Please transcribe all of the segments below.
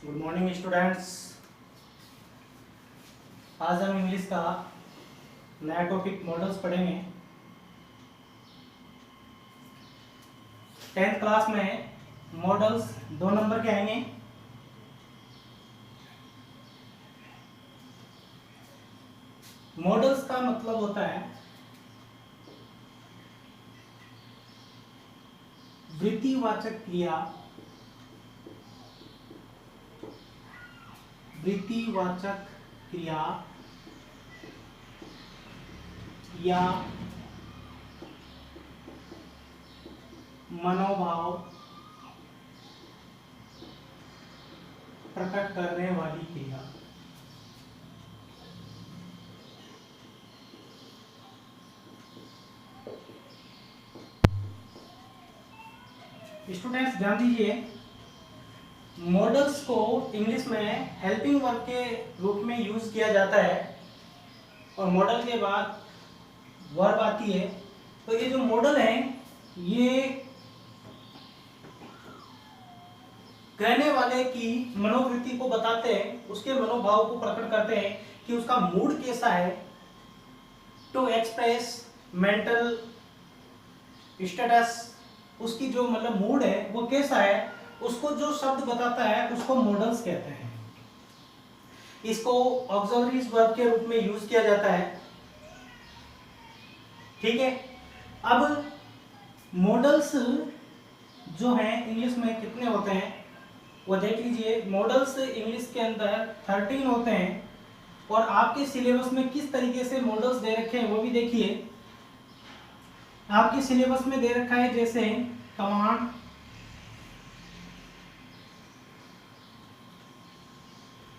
Good morning students. आज हम English का नया टॉपिक मॉडल्स पढ़ेंगे। 10th क्लास में मॉडल्स 2 नंबर के आएंगे। मॉडल्स का मतलब होता है वृत्तिवाचक क्रिया, वृत्तिवाचक क्रिया या मनोभाव प्रकट करने वाली क्रिया। स्टूडेंट्स ध्यान दीजिए, मॉडल्स को इंग्लिश में हेल्पिंग वर्ब के रूप में यूज किया जाता है और मॉडल के बाद वर्ब आती है। तो ये जो मॉडल है ये कहने वाले की मनोवृत्ति को बताते हैं, उसके मनोभाव को प्रकट करते हैं कि उसका मूड कैसा है। टू एक्सप्रेस मेंटल स्टेटस, उसकी जो मतलब मूड है वो कैसा है, उसको जो शब्द बताता है उसको मॉडल्स कहते हैं। इसको ऑक्सिलरीज वर्ब के रूप में यूज किया जाता है। ठीक है, अब मॉडल्स जो हैं इंग्लिश में कितने होते हैं वो देख लीजिए। मॉडल्स इंग्लिश के अंदर 13 होते हैं और आपके सिलेबस में किस तरीके से मॉडल्स दे रखे हैं वो भी देखिए। आपके सिलेबस में दे रखा है जैसे कमांड,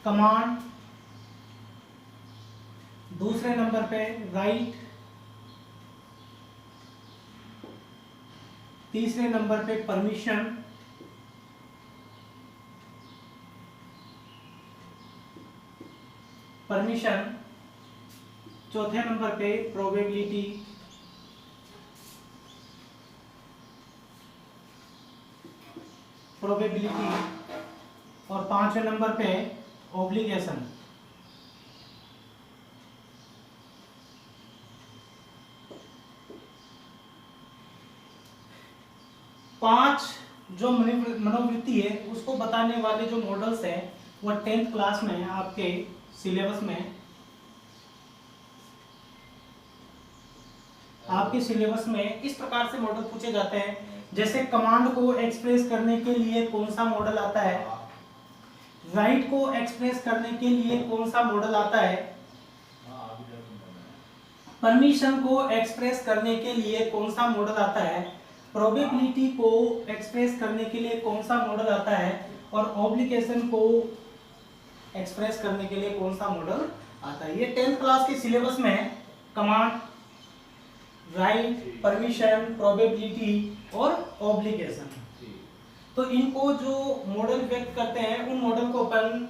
कमांड, दूसरे नंबर पे राइट, तीसरे नंबर पे परमिशन, परमिशन, चौथे नंबर पे प्रोबेबिलिटी, प्रोबेबिलिटी और पांचवें नंबर पे ऑब्लिगेशन। पांच जो मनोवृत्ति है उसको बताने वाले जो मॉडल्स हैं वो 10th क्लास में आपके सिलेबस में, आपके सिलेबस में इस प्रकार से मॉडल पूछे जाते हैं। जैसे कमांड को एक्सप्रेस करने के लिए कौन सा मॉडल आता है, राइट को एक्सप्रेस करने के लिए कौन सा मॉडल आता है, परमिशन को एक्सप्रेस करने के लिए कौन सा मॉडल आता है, प्रोबेबिलिटी को एक्सप्रेस करने के लिए कौन सा मॉडल आता है और ऑब्लिगेशन को एक्सप्रेस करने के लिए कौन सा मॉडल आता है। ये 10th क्लास के सिलेबस में है। कमांड, राइट, परमिशन, प्रोबेबिलिटी और ऑब्लिगेशन। तो इनको जो मॉडल व्यक्त करते हैं उन मॉडल को अपन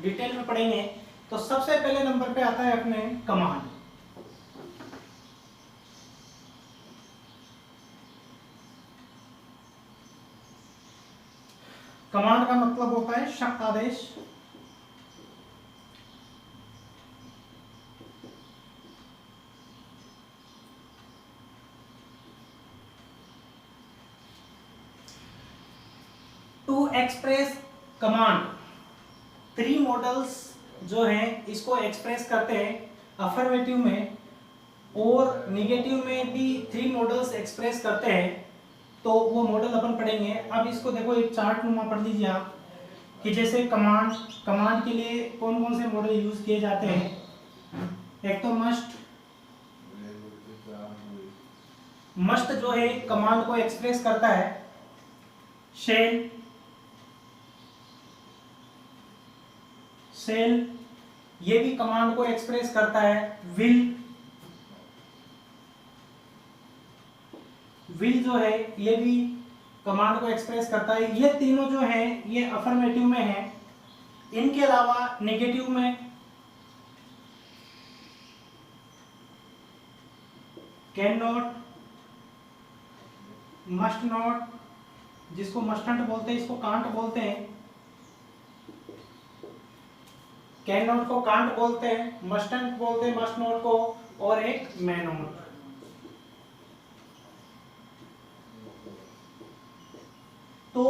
डिटेल में पढ़ेंगे। तो सबसे पहले नंबर पे आता है अपने कमांड। कमांड का मतलब होता है शक्त आदेश। टू एक्सप्रेस कमांड, 3 मॉडल्स जो हैं इसको एक्सप्रेस करते हैं। अफर्मेटिव में और निगेटिव में भी 3 मॉडल्स एक्सप्रेस करते हैं। तो वो मॉडल अपन पढ़ेंगे। अब इसको देखो, एक चार्ट नुमा पढ़ लीजिए आप कि जैसे कमांड, कमांड के लिए कौन कौन से मॉडल यूज किए जाते हैं। एक तो मस्ट, मस्ट जो है कमांड को एक्सप्रेस करता है। शेल, सेल ये भी कमांड को एक्सप्रेस करता है। विल, विल जो है ये भी कमांड को एक्सप्रेस करता है। ये तीनों जो हैं ये अफर्मेटिव में हैं। इनके अलावा नेगेटिव में कैन नॉट, मस्ट नॉट, जिसको मस्टंट बोलते हैं इसको कांट बोलते हैं, कैन नॉट को कांट बोलते हैं, मस्टंट बोलते हैं मस्ट नॉट को, और एक मे नॉट। तो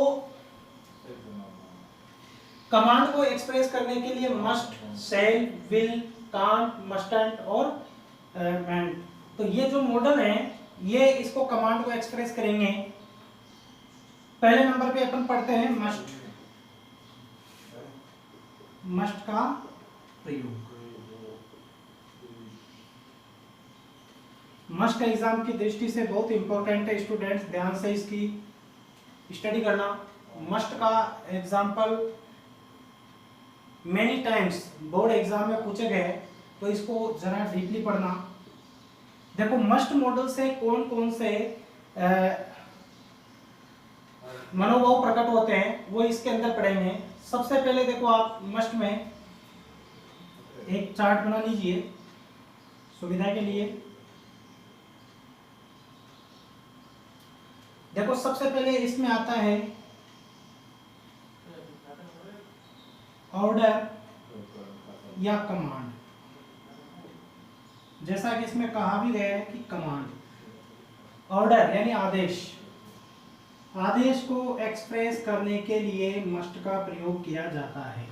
कमांड को एक्सप्रेस करने के लिए must, shall, will, can't, mustn't और मैंट, तो ये जो मॉडल है ये इसको कमांड को एक्सप्रेस करेंगे। पहले नंबर पे अपन पढ़ते हैं मस्ट, मस्ट का प्रयोग। मस्ट एग्जाम की दृष्टि से बहुत इंपॉर्टेंट है, स्टूडेंट्स ध्यान से इसकी स्टडी करना। मस्ट का example many times board exam में पूछे गए, तो इसको जरा डीपली पढ़ना। देखो मस्ट मॉडल से कौन कौन से मनोभाव प्रकट होते हैं वो इसके अंदर पढ़ेंगे। सबसे पहले देखो आप मस्ट में एक चार्ट बना लीजिए सुविधा के लिए। देखो सबसे पहले इसमें आता है ऑर्डर या कमांड। जैसा कि इसमें कहा भी गया है कि कमांड, ऑर्डर यानी आदेश, आदेश को एक्सप्रेस करने के लिए मस्ट का प्रयोग किया जाता है।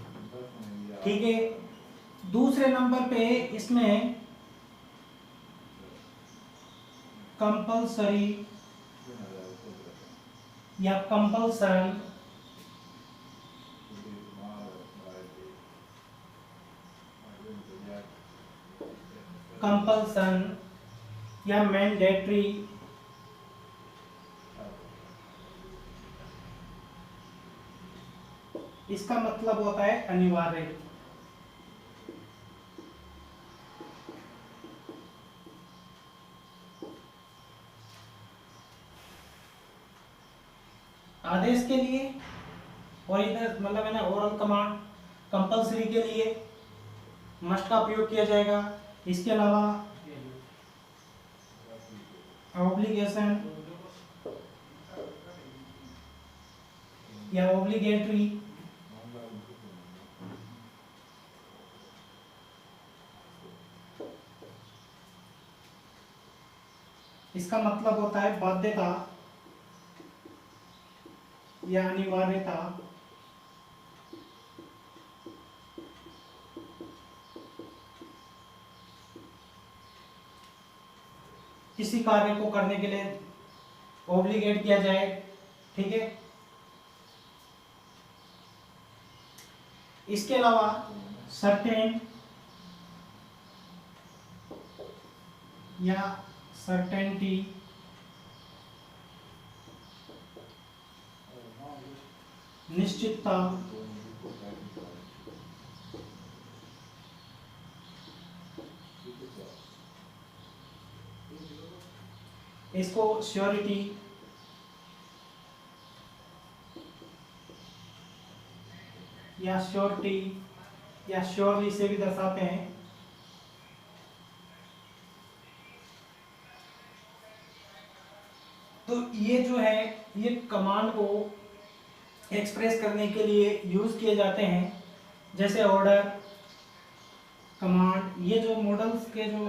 ठीक है। दूसरे नंबर पे इसमें कंपल्सरी या कंपल्सन, कंपल्सन या मैंडेटरी, इसका मतलब होता है अनिवार्य। आदेश के लिए, और इधर मतलब है ना ओरल कमांड कंपल्सरी के लिए मस्ट का प्रयोग किया जाएगा। इसके अलावा ऑब्लिगेशन या ऑब्लिगेटरी, इसका मतलब होता है बाध्यता या अनिवार्यता। किसी कार्य को करने के लिए ऑब्लिगेट किया जाए। ठीक है। इसके अलावा सर्टेन या सर्टेनिटी, निश्चितता, इसको श्योरिटी या श्योरिटी या श्योरली से भी दर्शाते हैं। तो ये जो है ये कमांड को एक्सप्रेस करने के लिए यूज किए जाते हैं, जैसे ऑर्डर, कमांड, ये जो मॉडल्स के जो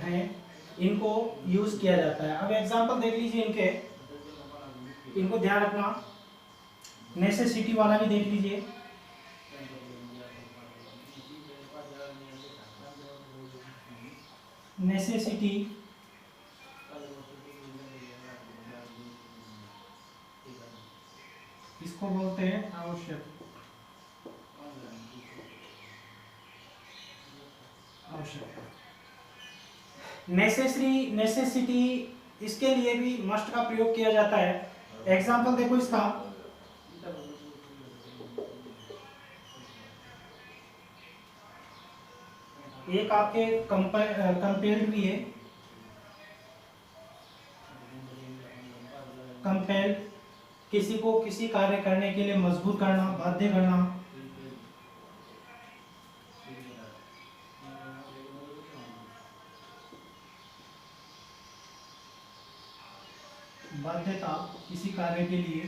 हैं इनको यूज किया जाता है। अब एग्जांपल देख लीजिए इनके, इनको ध्यान रखना। नेसेसिटी वाला भी देख लीजिए। नेसेसिटी इसको बोलते हैं आवश्यक, आवश्यक। नेसेसिटी इसके लिए भी मस्ट का प्रयोग किया जाता है। एग्जांपल देखो इसका, एक आपके कंपेल्ड भी है, कंपेल्ड किसी को किसी कार्य करने के लिए मजबूर करना, बाध्य करना। बाध्यता किसी कार्य के लिए।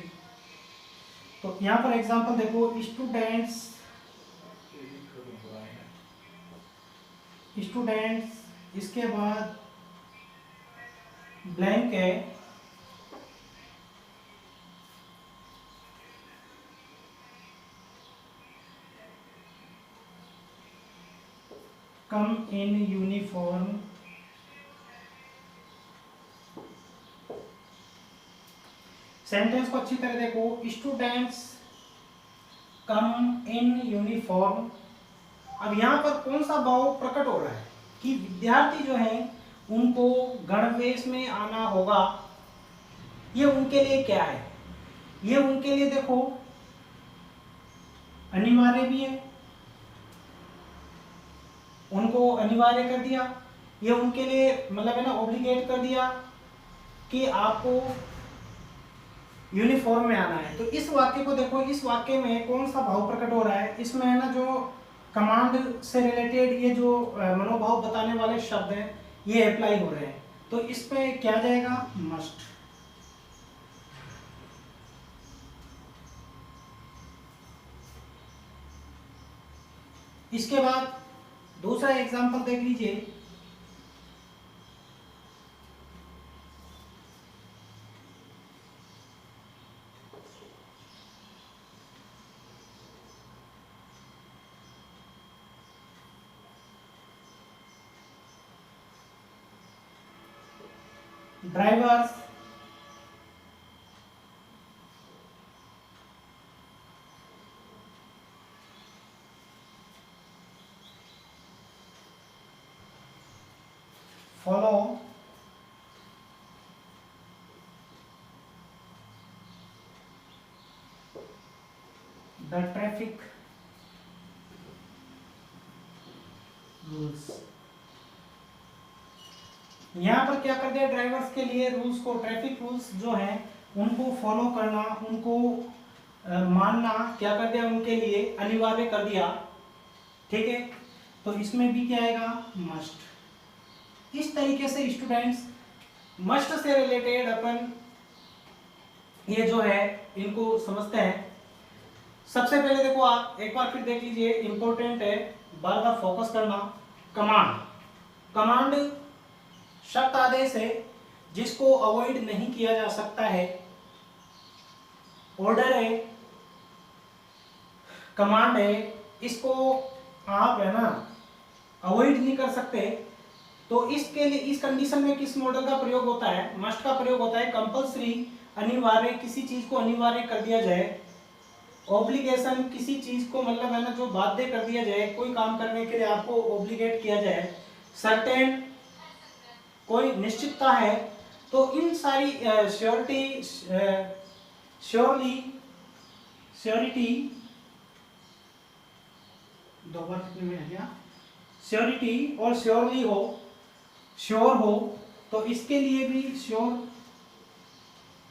तो यहाँ पर एग्जांपल देखो, स्टूडेंट्स स्टूडेंट्स, इसके बाद ब्लैंक है, कम इन यूनिफॉर्म सेंटेंस को अच्छी तरह देखो। Students come in uniform. अब यहाँ पर कौन सा भाव प्रकट हो रहा है कि विद्यार्थी जो हैं उनको गणवेश में आना होगा। ये उनके लिए क्या है? ये उनके लिए देखो अनिवार्य भी है, उनको अनिवार्य कर दिया। ये उनके लिए मतलब है ना ऑब्लिगेट कर दिया कि आपको यूनिफॉर्म में आना है। तो इस वाक्य को देखो, इस वाक्य में कौन सा भाव प्रकट हो रहा है? इसमें है ना जो कमांड से रिलेटेड ये जो मनोभाव बताने वाले शब्द हैं ये अप्लाई हो रहे हैं। तो इस पे क्या जाएगा? मस्ट। इसके बाद दूसरा एग्जांपल देख लीजिए। Drivers follow the traffic rules। यहाँ पर क्या कर दिया? ड्राइवर्स के लिए रूल्स को, ट्रैफिक रूल्स जो हैं उनको फॉलो करना, उनको मानना क्या कर दिया? उनके लिए अनिवार्य कर दिया। ठीक है, तो इसमें भी क्या आएगा? मस्ट। इस तरीके से स्टूडेंट्स मस्ट से रिलेटेड अपन ये जो है इनको समझते हैं। सबसे पहले देखो, आप एक बार फिर देख लीजिए, इंपॉर्टेंट है, बार बार फोकस करना। कमांड, कमांड शब्द आदेश है जिसको अवॉइड नहीं किया जा सकता है। ऑर्डर है, कमांड है, इसको आप है ना अवॉइड नहीं कर सकते। तो इसके लिए इस कंडीशन में किस मॉडल का प्रयोग होता है? मस्ट का प्रयोग होता है। कंपल्सरी, अनिवार्य, किसी चीज को अनिवार्य कर दिया जाए। ऑब्लिगेशन, किसी चीज को मतलब है ना जो बाध्य कर दिया जाए, कोई काम करने के लिए आपको ऑब्लिगेट किया जाए। सर्टेन, कोई निश्चितता है। तो इन सारी श्योरिटी, श्योरली, श्योरिटी, दो बार कितने में है क्या? श्योरिटी और श्योरली हो, श्योर हो, तो इसके लिए भी श्योर,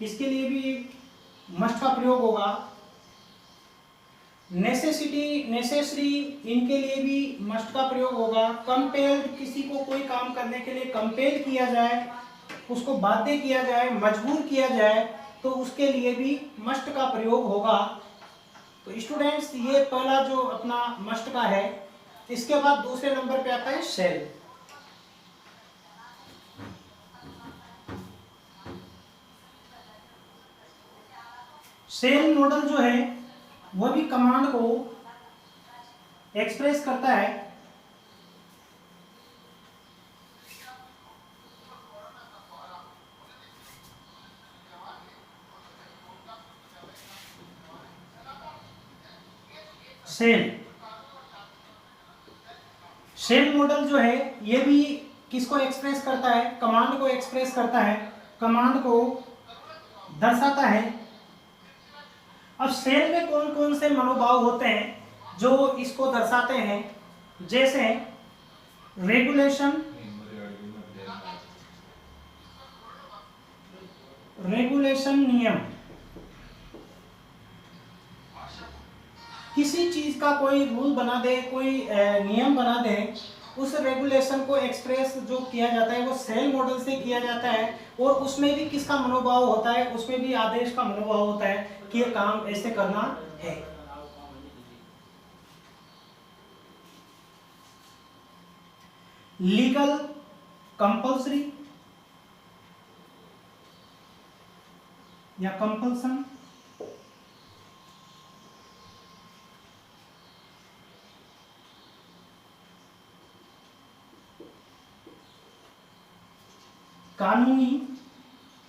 इसके लिए भी मस्ट का प्रयोग होगा। नेसेसिटी, नेसेसरी, इनके लिए भी मस्ट का प्रयोग होगा। कंपेल्ड, किसी को कोई काम करने के लिए कंपेल किया जाए, उसको बाध्य किया जाए, मजबूर किया जाए, तो उसके लिए भी मस्ट का प्रयोग होगा। तो स्टूडेंट्स ये पहला जो अपना मस्ट का है। इसके बाद दूसरे नंबर पे आता है शेल। शेल मॉडल जो है वह भी कमांड को एक्सप्रेस करता है। शेल, शेल मॉडल जो है ये भी किसको एक्सप्रेस करता है? कमांड को एक्सप्रेस करता है, कमांड को दर्शाता है। अब शेल में कौन कौन से मनोभाव होते हैं जो इसको दर्शाते हैं? जैसे रेगुलेशन, रेगुलेशन नियम, किसी चीज का कोई रूल बना दे, कोई नियम बना दे, उस रेगुलेशन को एक्सप्रेस जो किया जाता है वो सेल मॉडल से किया जाता है। और उसमें भी किसका मनोभाव होता है? उसमें भी आदेश का मनोभाव होता है कि ये काम ऐसे करना है। लीगल कंपल्सरी या कंपल्सन, कानूनी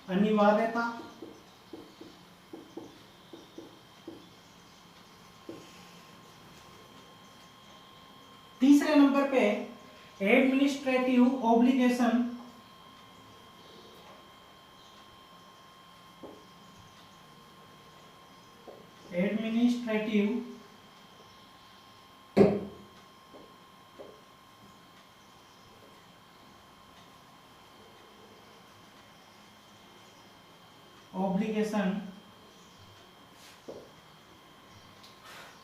अनिवार्यता, तीसरे नंबर पे एडमिनिस्ट्रेटिव ऑब्लिगेशन, एडमिनिस्ट्रेटिव ऑब्लिगेशन,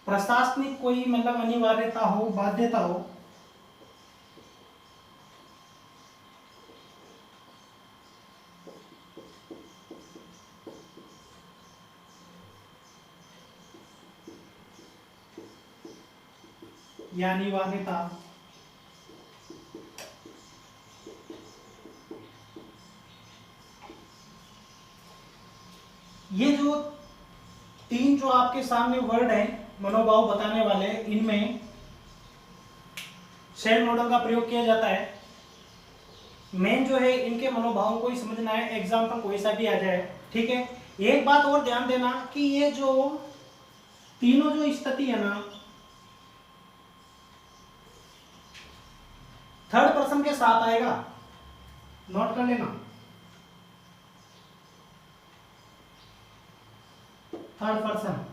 प्रशासनिक कोई मतलब अनिवार्यता हो, बाध्यता हो, या अनिवार्यता, ये जो तीन जो आपके सामने वर्ड है मनोभाव बताने वाले, इनमें शेल मॉडल का प्रयोग किया जाता है। मेन जो है इनके मनोभावों को ही समझना है, एग्जाम्पल कोई सा भी आ जाए, ठीक है। एक बात और ध्यान देना कि ये जो तीनों जो स्थिति है ना, थर्ड पर्सन के साथ आएगा, नोट कर लेना, थर्ड पर्सन।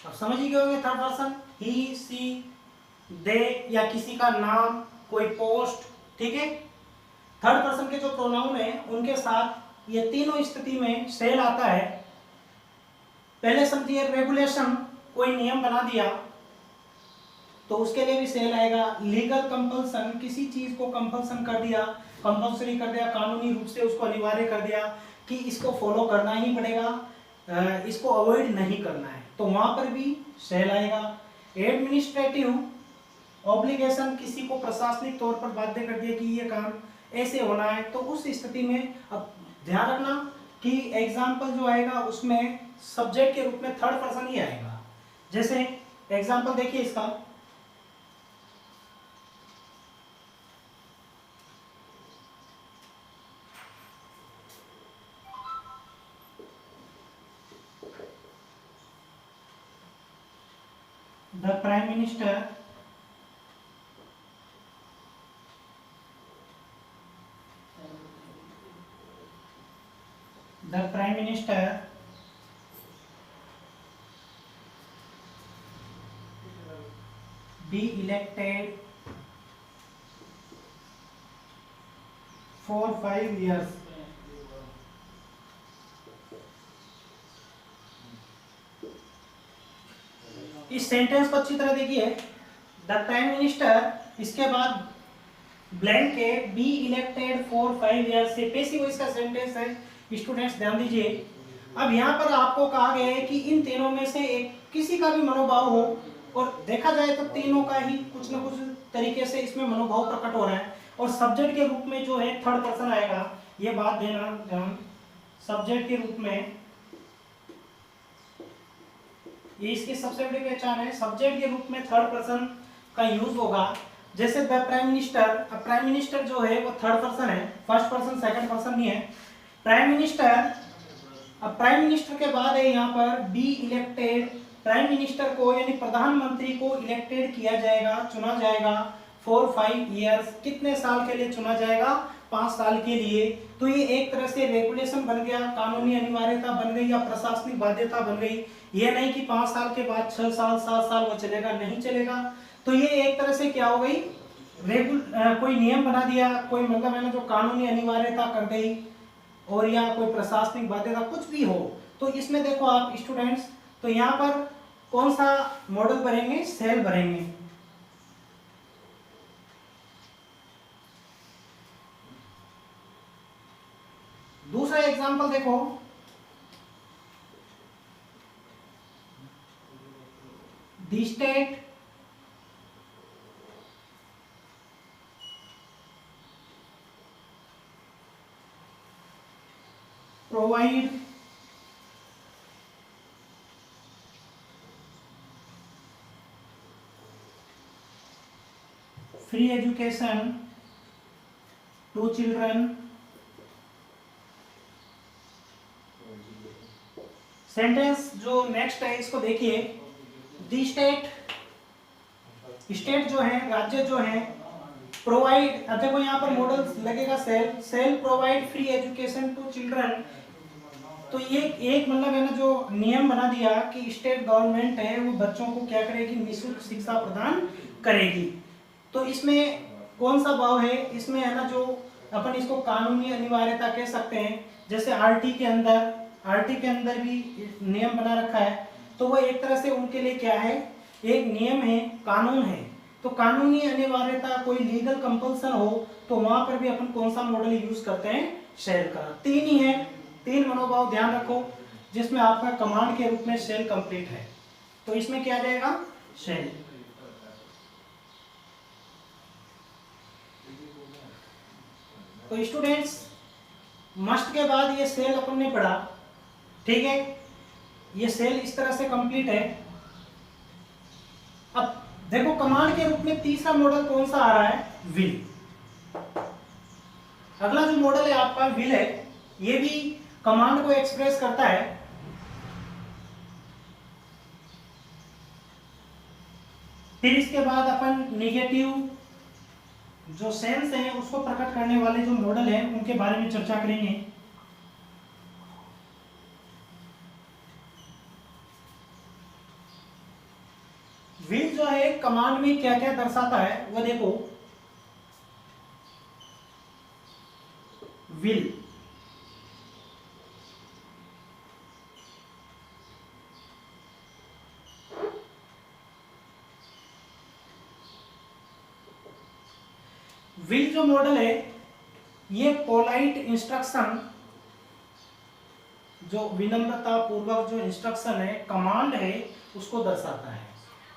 अब समझ ही गए होंगे, थर्ड पर्सन ही, सी, दे या किसी का नाम, कोई पोस्ट, ठीक है। थर्ड पर्सन के जो प्रोनाउन है उनके साथ ये तीनों स्थिति में सेल आता है। पहले समझिए रेगुलेशन, कोई नियम बना दिया तो उसके लिए भी सेल आएगा। लीगल कंपल्सन, किसी चीज को कंपल्सन कर दिया, कंपल्सरी कर दिया, कानूनी रूप से उसको अनिवार्य कर दिया कि इसको फॉलो करना ही पड़ेगा, इसको अवॉइड नहीं करना है, तो वहां पर भी सेल आएगा। एडमिनिस्ट्रेटिव ऑब्लिगेशन, किसी को प्रशासनिक तौर पर बाध्य कर दिया कि ये काम ऐसे होना है, तो उस स्थिति में अब ध्यान रखना कि एग्जाम्पल जो आएगा उसमें सब्जेक्ट के रूप में थर्ड पर्सन ही आएगा। जैसे एग्जाम्पल देखिए इसका, the prime minister be elected for 5 years. इस सेंटेंस को अच्छी तरह देखिए, द प्राइम मिनिस्टर, इसके बाद ब्लैंक के बी इलेक्टेड फॉर 5 ईयर्स से पैसिव वॉइस का सेंटेंस है, स्टूडेंट्स ध्यान दीजिए। अब यहाँ पर आपको कहा गया है कि इन तीनों में से एक किसी का भी मनोभाव हो, और देखा जाए तो तीनों का ही कुछ न कुछ तरीके से इसमें मनोभाव प्रकट हो रहा है, और सब्जेक्ट के रूप में जो है थर्ड पर्सन आएगा, ये बात देना ध्यान। सब्जेक्ट के रूप में, ये इसकी सबसे बड़ी पहचान है, सब्जेक्ट के रूप में थर्ड पर्सन का यूज होगा। जैसे द प्राइम मिनिस्टर, अब प्राइम मिनिस्टर जो है वो थर्ड पर्सन है, फर्स्ट पर्सन सेकंड पर्सन नहीं है। प्राइम मिनिस्टर, अब प्राइम मिनिस्टर के बाद है यहाँ पर बी इलेक्टेड, प्राइम मिनिस्टर को यानी प्रधानमंत्री को इलेक्टेड किया जाएगा, चुना जाएगा फॉर 5 ईयर्स, कितने साल के लिए चुना जाएगा, 5 साल के लिए। तो ये एक तरह से रेगुलेशन बन गया, कानूनी अनिवार्यता बन गई या प्रशासनिक बाध्यता बन गई। ये नहीं कि 5 साल के बाद 6 साल 7 साल वो चलेगा, नहीं चलेगा। तो ये एक तरह से क्या हो गई, कोई नियम बना दिया, कोई मतलब है ना जो कानूनी अनिवार्यता कर गई, और या कोई प्रशासनिक बाध्यता कुछ भी हो। तो इसमें देखो आप स्टूडेंट्स, तो यहाँ पर कौन सा मॉडल भरेंगे, सेल भरेंगे। दूसरा एग्जांपल देखो, the state provide free education to children. Sentence जो नेक्स्ट है इसको देखिए, दी स्टेट, स्टेट जो है, राज्य जो है, प्रोवाइड, देखो यहाँ पर मॉडल लगेगा shall, shall provide free education to children. तो ये एक मतलब है ना जो नियम बना दिया कि स्टेट गवर्नमेंट है वो बच्चों को क्या करेगी, निःशुल्क शिक्षा प्रदान करेगी। तो इसमें कौन सा भाव है, इसमें है ना जो अपन इसको कानूनी अनिवार्यता कह सकते हैं, जैसे आरटी के अंदर भी नियम बना रखा है, तो वो एक तरह से उनके लिए क्या है, एक नियम है, कानून है। तो कानूनी अनिवार्यता, कोई लीगल कंपल्सन हो तो वहां पर भी अपन कौन सा मॉडल यूज करते हैं, शेल का। तीन ही है, तीन मनोभाव ध्यान रखो, जिसमें आपका कमांड के रूप में शेल कंप्लीट है। तो इसमें क्या जाएगा, शेल। तो स्टूडेंट्स मस्ट के बाद ये सेल अपन ने पढ़ा, ठीक है, ये सेल इस तरह से कंप्लीट है। अब देखो कमांड के रूप में तीसरा मॉडल कौन सा आ रहा है, विल। अगला जो मॉडल है आपका विल है, ये भी कमांड को एक्सप्रेस करता है। फिर इसके बाद अपन नेगेटिव जो सेंस है उसको प्रकट करने वाले जो मॉडल है उनके बारे में चर्चा करेंगे। विल जो है कमांड में क्या क्या दर्शाता है वो देखो, विल विल जो मॉडल है ये पोलाइट इंस्ट्रक्शन, जो विनम्रता पूर्वक जो इंस्ट्रक्शन है, कमांड है, उसको दर्शाता है।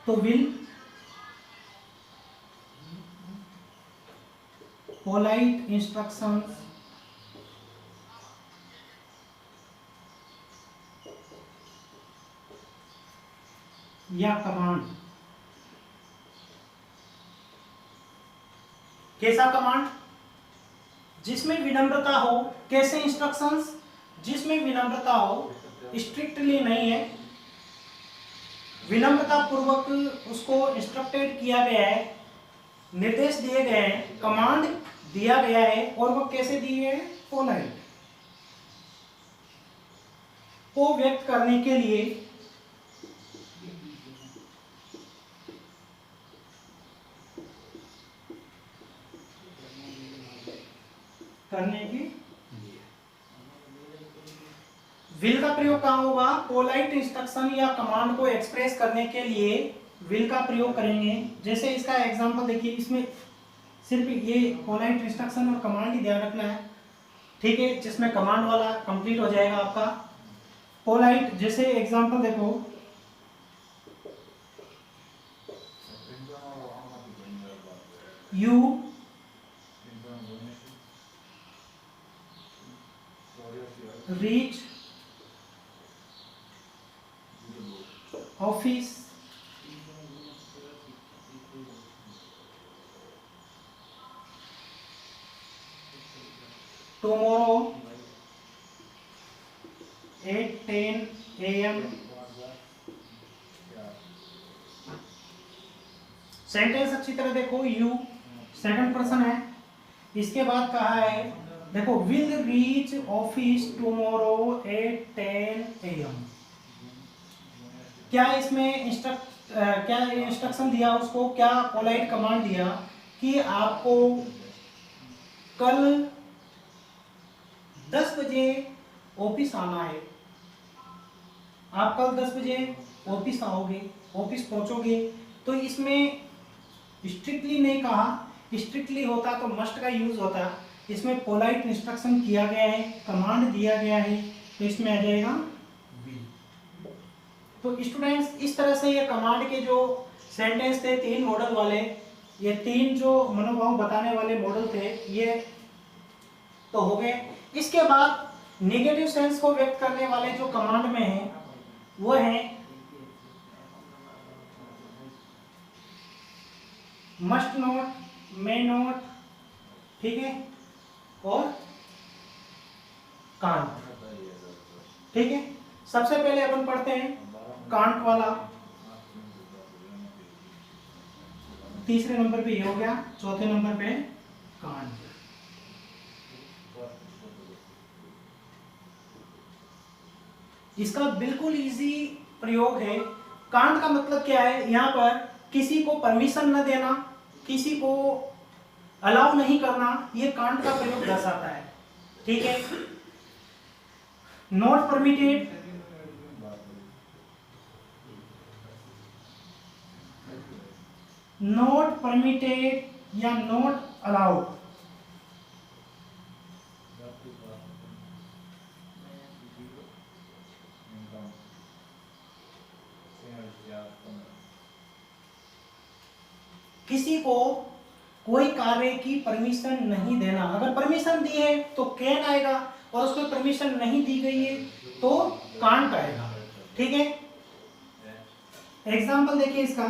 तो विल पोलाइट इंस्ट्रक्शंस या कमांड, कैसा कमांड, जिसमें विनम्रता हो। कैसे इंस्ट्रक्शंस, जिसमें विनम्रता हो, स्ट्रिक्टली नहीं है, विनम्रता पूर्वक उसको इंस्ट्रक्टेड किया गया है, निर्देश दिए गए हैं, कमांड दिया गया है, और वो कैसे दिए हैं, पोलाइट, को व्यक्त करने के लिए विल का प्रयोग कहाँ होगा, पोलाइट इंस्ट्रक्शन या कमांड को एक्सप्रेस करने के लिए विल का प्रयोग करेंगे। जैसे इसका एग्जांपल देखिए, इसमें सिर्फ ये पोलाइट इंस्ट्रक्शन और कमांड ही ध्यान रखना है, ठीक है, जिसमें कमांड वाला कंप्लीट हो जाएगा आपका। पोलाइट जैसे एग्जांपल देखो, you reach office tomorrow at 10 AM। Sentence अच्छी तरह देखो, यू सेकंड पर्सन है, इसके बाद कहा है देखो, will reach office tomorrow at 10 AM। क्या इसमें क्या इंस्ट्रक्शन दिया उसको, क्या पोलाइट कमांड दिया कि आपको कल 10 बजे ऑफिस आना है। आप कल 10 बजे ऑफिस आओगे, ऑफिस पहुंचोगे। तो इसमें स्ट्रिक्टली नहीं कहा, स्ट्रिक्टली होता तो मस्ट का यूज होता, इसमें पोलाइट इंस्ट्रक्शन किया गया है, कमांड दिया गया है, तो इसमें आ जाएगा विल। तो स्टूडेंट्स इस तरह से ये कमांड के जो सेंटेंस थे 3 मॉडल वाले, ये 3 जो मनोभाव बताने वाले मॉडल थे ये तो हो गए। इसके बाद नेगेटिव सेंस को व्यक्त करने वाले जो कमांड में है वो है मस्ट नॉट, मे नॉट, ठीक है, और कांट, ठीक है। सबसे पहले अपन पढ़ते हैं कांट वाला, तीसरे नंबर पे ये हो गया, चौथे नंबर पे कांट। इसका बिल्कुल इजी प्रयोग है। कांट का मतलब क्या है, यहाँ पर किसी को परमिशन न देना, किसी को अलाउ नहीं करना, ये कांट का प्रयोग दर्शाता है, ठीक है। नॉट परमिटेड, नॉट परमिटेड या नॉट अलाउड, किसी को कोई कार्य की परमिशन नहीं देना। अगर परमिशन दी है तो कैन आएगा, और उसमें परमिशन नहीं दी गई है तो कांट आएगा, ठीक है। एग्जाम्पल देखिए इसका,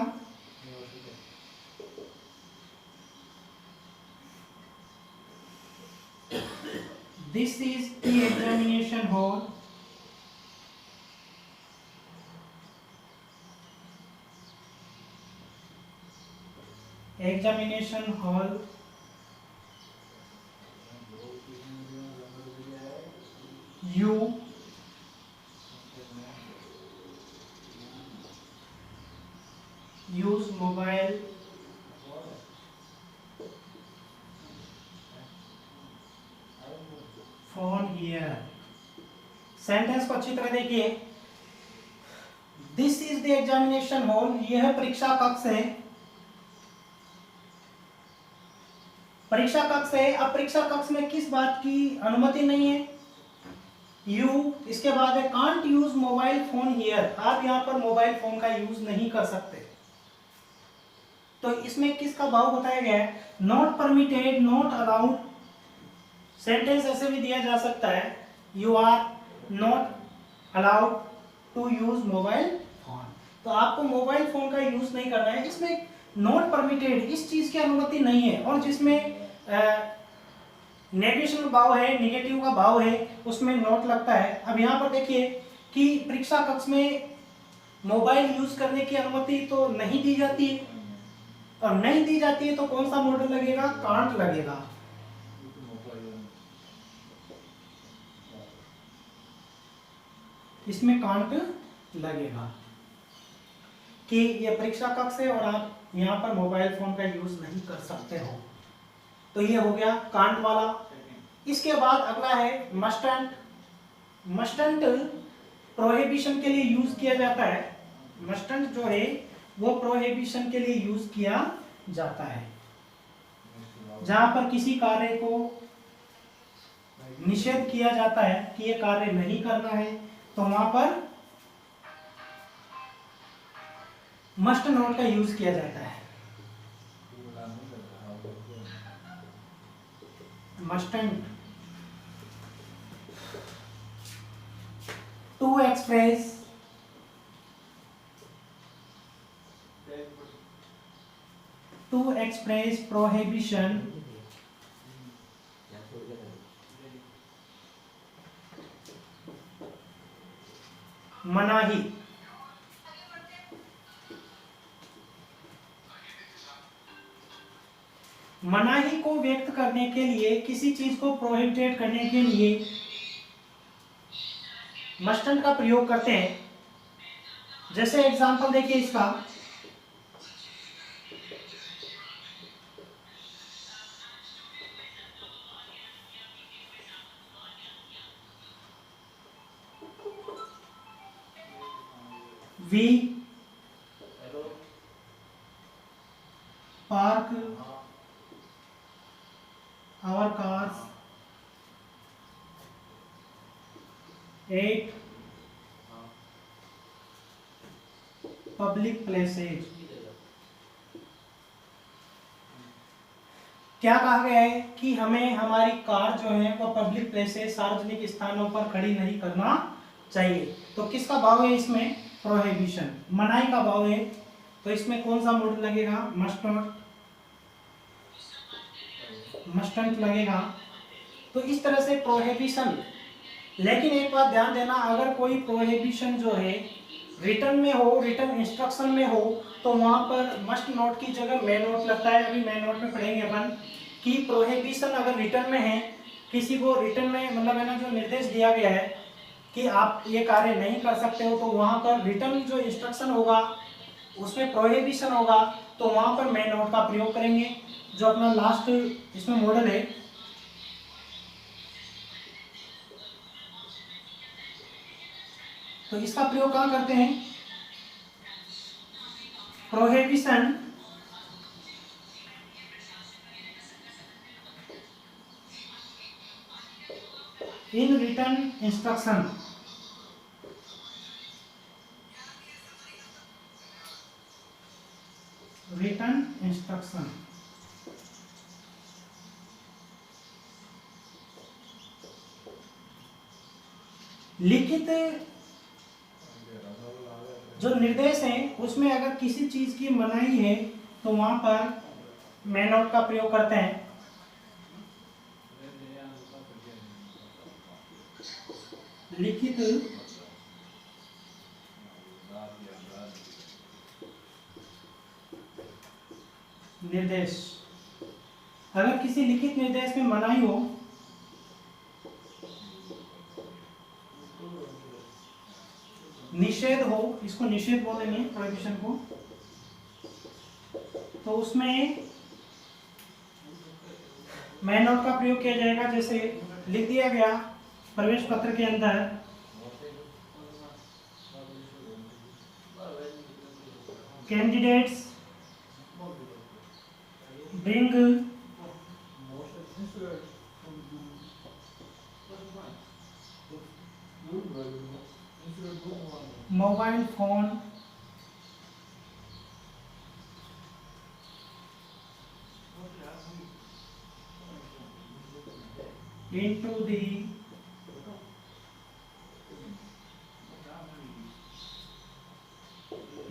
this is the examination hall, examination hall, you use mobile phone here. Sentence को अच्छी तरह देखिए, this is the examination hall, यह परीक्षा कक्ष है, परीक्षा कक्ष है। अब परीक्षा कक्ष में किस बात की अनुमति नहीं है, यू, इसके बाद है can't use mobile phone here, आप यहाँ पर मोबाइल फोन का यूज नहीं कर सकते। तो इसमें किसका भाव बताया गया है, not permitted, not allowed. Sentence ऐसे भी दिया जा सकता है, you are not allowed to use mobile phone, तो आपको मोबाइल फोन का यूज नहीं करना है। इसमें नॉट परमिटेड, इस चीज की अनुमति नहीं है, और जिसमें नेगेशन भाव है, निगेटिव का भाव है, उसमें नॉट लगता है। अब यहाँ पर देखिए कि परीक्षा कक्ष में मोबाइल यूज करने की अनुमति तो नहीं दी जाती है, और नहीं दी जाती है तो कौन सा मॉडल लगेगा, कांट लगेगा। इसमें कांट लगेगा कि ये परीक्षा कक्ष है और आप यहाँ पर मोबाइल फोन का यूज नहीं कर सकते हो। तो ये हो गया कांट वाला। इसके बाद अगला है मस्टंट। मस्टंट प्रोहिबिशन के लिए यूज किया जाता है। मस्टंट जो है वो प्रोहिबिशन के लिए यूज किया जाता है, जहां पर किसी कार्य को निषेध किया जाता है कि ये कार्य नहीं करना है, तो वहां पर मस्ट नॉट का यूज किया जाता है। मस्टंट टू एक्सप्रेस प्रोहिबिशन मनाही। मनाही को व्यक्त करने के लिए, किसी चीज को प्रोहिबिटेड करने के लिए मस्टंट का प्रयोग करते हैं। जैसे एग्जांपल देखिए इसका, we park our cars at public places. क्या कहा गया है कि हमें हमारी कार जो है वो पब्लिक प्लेसेस, सार्वजनिक स्थानों पर खड़ी नहीं करना चाहिए। तो किसका भाव है इसमें? प्रोहिबिशन, मनाही का भाव है। तो इसमें कौन सा मोड लगेगा? मस्टंट लगेगा। तो इस तरह से प्रोहिबिशन। लेकिन एक बात ध्यान देना, अगर कोई प्रोहिबिशन जो है रिटर्न में हो, रिटर्न इंस्ट्रक्शन में हो, तो वहां पर मस्ट नोट की जगह मे नोट लगता है। अभी मे नोट में पढ़ेंगे अपन कि प्रोहिबिशन अगर रिटर्न में है, किसी को रिटर्न में मतलब है ना जो निर्देश दिया गया है कि आप ये कार्य नहीं कर सकते हो, तो वहां पर रिटर्न जो इंस्ट्रक्शन होगा उसमें प्रोहिबिशन होगा, तो वहां पर मे नोट का प्रयोग करेंगे। जो अपना लास्ट इसमें मॉडल है, तो इसका प्रयोग कहां करते हैं? Prohibition in return instruction. Return instruction लिखित जो निर्देश है उसमें अगर किसी चीज की मनाही है तो वहां पर मे नोट का प्रयोग करते हैं। लिखित निर्देश, अगर किसी लिखित निर्देश में मनाही हो, निषेध हो, इसको निषेध बोलेंगे प्रोहिबिशन को, तो उसमें मे नोट का प्रयोग किया जाएगा। जैसे लिख दिया गया प्रवेश पत्र के अंदर candidates bring mobile phone into the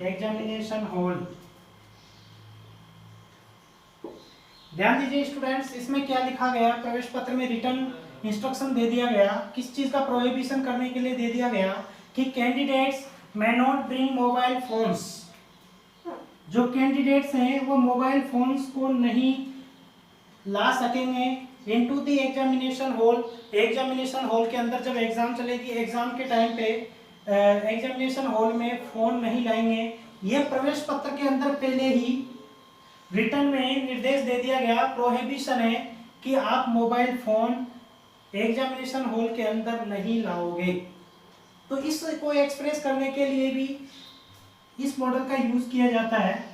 examination hall. ध्यान दीजिए स्टूडेंट्स, इसमें क्या लिखा गया? प्रवेश पत्र में रिटर्न इंस्ट्रक्शन दे दिया गया, किस चीज का प्रोहिबिशन करने के लिए दे दिया गया कि candidates may not bring mobile phones. जो कैंडिडेट्स हैं वो मोबाइल फोन्स को नहीं ला सकेंगे into the examination hall. Examination hall के अंदर जब एग्जाम चलेगी, एग्जाम के टाइम पे एग्जामिनेशन हॉल में फोन नहीं लाएंगे। यह प्रवेश पत्र के अंदर पहले ही रिटर्न में निर्देश दे दिया गया, प्रोहिबिशन है कि आप मोबाइल फोन एग्जामिनेशन हॉल के अंदर नहीं लाओगे। तो इसको एक्सप्रेस करने के लिए भी इस मॉडल का यूज किया जाता है।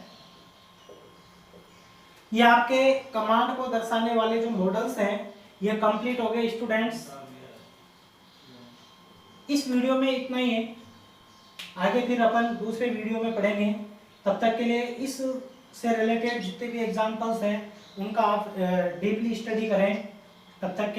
ये आपके कमांड को दर्शाने वाले जो मॉडल्स हैं ये कंप्लीट हो गए स्टूडेंट्स। इस वीडियो में इतना ही है, आगे फिर अपन दूसरे वीडियो में पढ़ेंगे। तब तक के लिए इस से रिलेटेड जितने भी एग्जांपल्स हैं उनका आप डीपली स्टडी करें। तब तक के